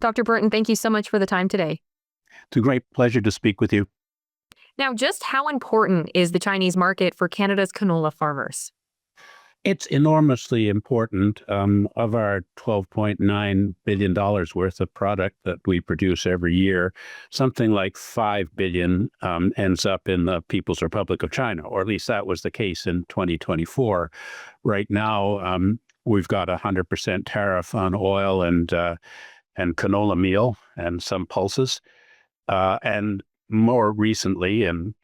Dr. Burton, thank you so much for the time today. It's a great pleasure to speak with you. Now, just how important is the Chinese market for Canada's canola farmers? It's enormously important. Of our $12.9 billion worth of product that we produce every year, something like 5 billion ends up in the People's Republic of China, or at least that was the case in 2024. Right now, we've got a 100% tariff on oil and canola meal and some pulses. And more recently, in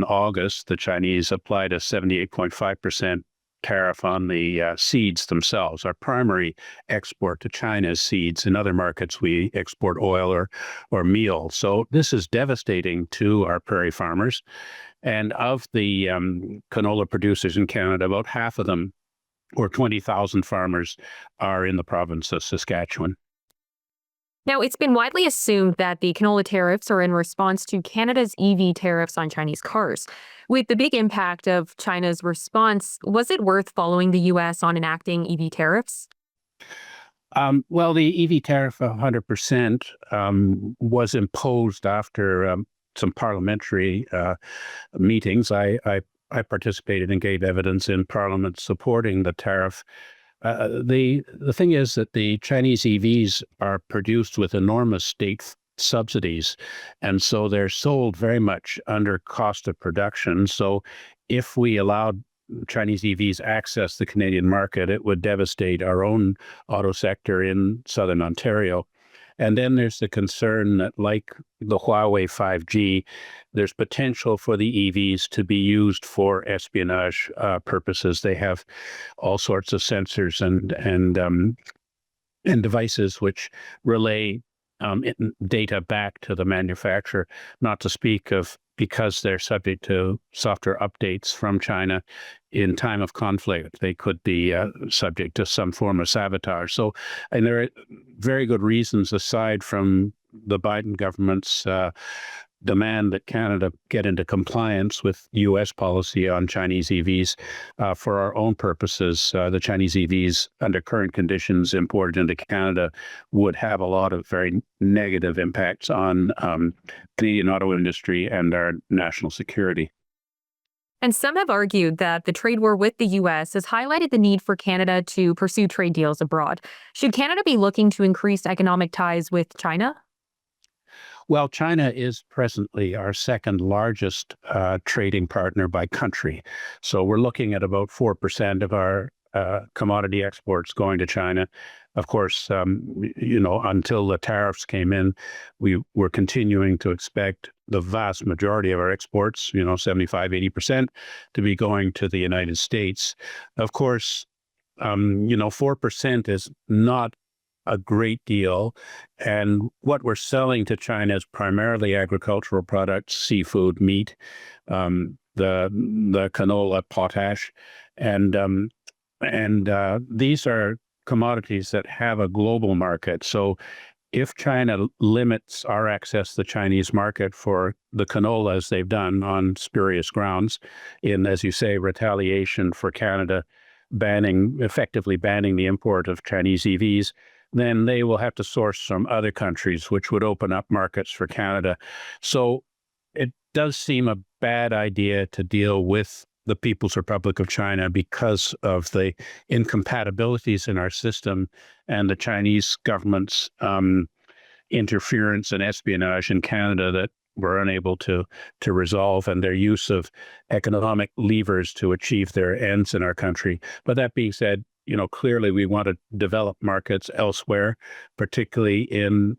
August, the Chinese applied a 78.5% tariff on the seeds themselves. Our primary export to China is seeds. In other markets, we export oil or meal. So this is devastating to our prairie farmers. And of the canola producers in Canada, about half of them, or 20,000 farmers, are in the province of Saskatchewan. Now, it's been widely assumed that the canola tariffs are in response to Canada's EV tariffs on Chinese cars. With the big impact of China's response, was it worth following the U.S. on enacting EV tariffs? Well, the EV tariff 100% was imposed after some parliamentary meetings. I participated and gave evidence in Parliament supporting the tariff. The thing is that the Chinese EVs are produced with enormous state subsidies, and so they're sold very much under cost of production. So if we allowed Chinese EVs access the Canadian market, it would devastate our own auto sector in southern Ontario. And then there's the concern that, like the Huawei 5G, there's potential for the EVs to be used for espionage purposes. They have all sorts of sensors and devices which relay data back to the manufacturer, not to speak of because they're subject to software updates from China in time of conflict, they could be subject to some form of sabotage. So, and there are very good reasons aside from the Biden government's demand that Canada get into compliance with U.S. policy on Chinese EVs. For our own purposes, the Chinese EVs, under current conditions imported into Canada, would have a lot of very negative impacts on Canadian auto industry and our national security. And some have argued that the trade war with the U.S. has highlighted the need for Canada to pursue trade deals abroad. Should Canada be looking to increase economic ties with China? Well, China is presently our second largest trading partner by country. So we're looking at about 4% of our commodity exports going to China. Of course, until the tariffs came in, we were continuing to expect the vast majority of our exports, 75, 80%, to be going to the United States. Of course, 4% is not a great deal. And what we're selling to China is primarily agricultural products, seafood, meat, the canola, potash, and these are commodities that have a global market. So if China limits our access to the Chinese market for the canola, as they've done on spurious grounds, in, as you say, retaliation for Canada effectively banning the import of Chinese EVs, then they will have to source from other countries, which would open up markets for Canada. So it does seem a bad idea to deal with the People's Republic of China because of the incompatibilities in our system and the Chinese government's interference and espionage in Canada that we're unable to resolve, and their use of economic levers to achieve their ends in our country. But that being said, clearly we want to develop markets elsewhere, particularly in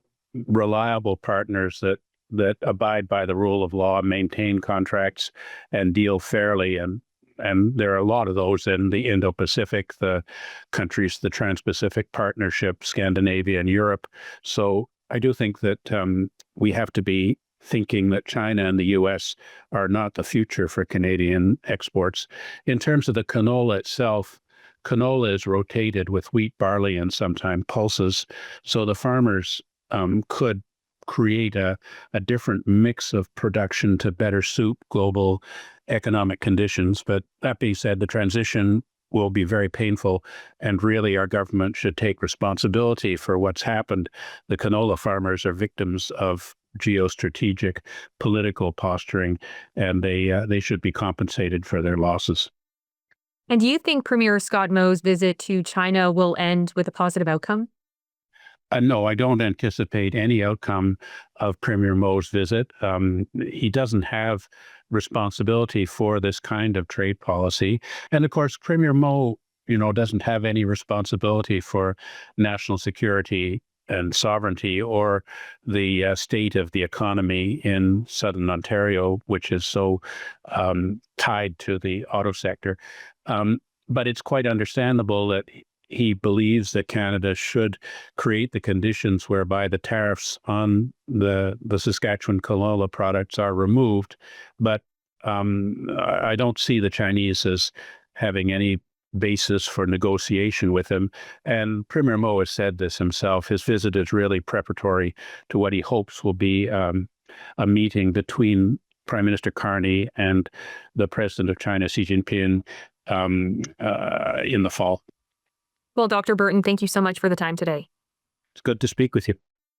reliable partners that abide by the rule of law, maintain contracts, and deal fairly. And there are a lot of those in the Indo-Pacific, the countries, the Trans-Pacific Partnership, Scandinavia, and Europe. So I do think that we have to be thinking that China and the U.S. are not the future for Canadian exports. In terms of the canola itself, canola is rotated with wheat, barley, and sometimes pulses. So the farmers could create a different mix of production to better suit global economic conditions. But that being said, the transition will be very painful. And really, our government should take responsibility for what's happened. The canola farmers are victims of geostrategic political posturing, and they should be compensated for their losses. And do you think Premier Scott Moe's visit to China will end with a positive outcome? No, I don't anticipate any outcome of Premier Moe's visit. He doesn't have responsibility for this kind of trade policy, and of course, Premier Moe, doesn't have any responsibility for national security and sovereignty or the state of the economy in southern Ontario, which is so tied to the auto sector. Um, but it's quite understandable that he believes that Canada should create the conditions whereby the tariffs on the Saskatchewan canola products are removed. But I don't see the Chinese as having any basis for negotiation with him. And Premier Moe has said this himself. His visit is really preparatory to what he hopes will be a meeting between Prime Minister Carney and the President of China, Xi Jinping, in the fall. Well, Dr. Burton, thank you so much for the time today. It's good to speak with you.